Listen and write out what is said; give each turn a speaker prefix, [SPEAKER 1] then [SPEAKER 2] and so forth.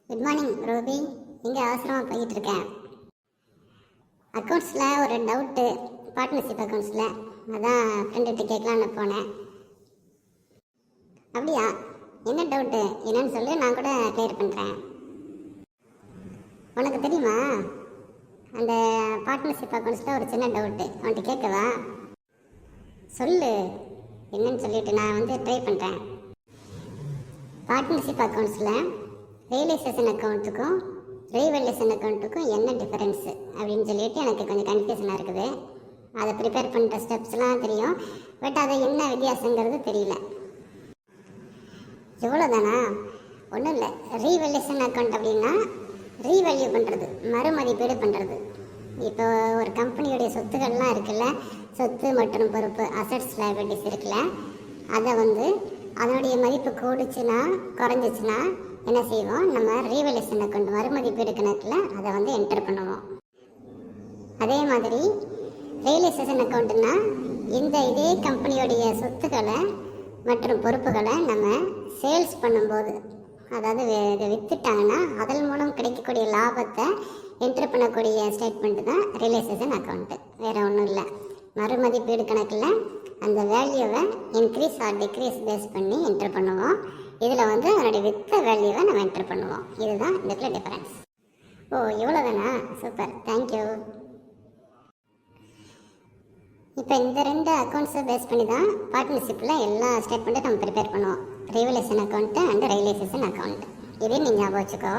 [SPEAKER 1] Good morning ரோபி. இங்கே அவசரமாக போயிட்டு இருக்கேன். அக்கௌண்ட்ஸில் ஒரு டவுட்டு, பார்ட்னர்ஷிப் அக்கௌண்ட்ஸில். அதான் ஃப்ரெண்டுகிட்ட கேட்கலான்னு போனேன். அப்படியா? என்ன டவுட்டு என்னன்னு சொல்லி நான் கூட கிளியர் பண்ணுறேன். உனக்கு தெரியுமா, அந்த பார்ட்னர்ஷிப் அக்கௌண்ட்ஸில் ஒரு சின்ன டவுட்டு அவன்கிட்ட கேட்கவா? சொல்லு என்னன்னு சொல்லிட்டு நான் ட்ரை பண்ணுறேன். பார்ட்னர்ஷிப் அக்கௌண்ட்ஸில் ரியலைசேஷன் அக்கௌண்ட்டுக்கும் ரீவேல்யூஷன் அக்கௌண்ட்டுக்கும் என்ன டிஃபரன்ஸு அப்படின்னு சொல்லிட்டு எனக்கு கொஞ்சம் கன்ஃபியூஷனாக இருக்குது. அதை ப்ரிப்பேர் பண்ணுற ஸ்டெப்ஸ்லாம் தெரியும், பட் அதை என்ன வித்தியாசங்கிறது தெரியல. இவ்வளோ தானா? ஒன்றும் இல்லை. ரீவேல்யூஷன் அக்கௌண்ட் அப்படின்னா ரீவேல்யூ பண்ணுறது, மறுமதிப்பீடு பண்ணுறது. இப்போ ஒரு கம்பெனியுடைய சொத்துக்கள்லாம் இருக்குல்ல, சொத்து மற்றும் பொறுப்பு, அசட்ஸ் லைபிலிட்டிஸ் இருக்குல்ல, அதை அதனுடைய மதிப்பு கூடுச்சுன்னா குறைஞ்சிச்சுன்னா என்ன செய்வோம், நம்ம ரீவேல்யூஷன் அக்கௌண்ட் மறுமதிப்பீடு கணக்கில் அதை என்டர் பண்ணுவோம். அதே மாதிரி ரியலைசேஷன் அக்கௌண்ட்னா இதே கம்பெனியோடைய சொத்துக்களை மற்றும் பொறுப்புகளை நம்ம சேல்ஸ் பண்ணும்போது, அதாவது இதை விற்றுட்டாங்கன்னா அதன் மூலம் கிடைக்கக்கூடிய லாபத்தை என்டர் பண்ணக்கூடிய ஸ்டேட்மெண்ட்டு தான் ரியலைசேஷன் அக்கௌண்ட்டு. வேறு ஒன்றும் இல்லை. மறுமதிப்பீடு கணக்கில் அந்த வேல்யூவை இன்க்ரீஸ் ஆர் டிக்ரீஸ் பேஸ் பண்ணி என்டர் பண்ணுவோம். இதில் அதனுடைய வித்த வேல்யூவை நம்ம என்டர் பண்ணுவோம். இதுதான் இதுக்குள்ள டிஃபரன்ஸ். ஓ, இவ்வளோ தானா? Super, thank you. இப்போ இந்த ரெண்டு அக்கௌண்ட்ஸை பேஸ் பண்ணி தான் பார்ட்னர்ஷிப்பில் எல்லா ஸ்டேட்மெண்ட்டும் நம்ம ப்ரிப்பேர் பண்ணுவோம். Revaluation account and realisation account. இதே நீங்கள் ஞாபகம் வச்சுக்கோ.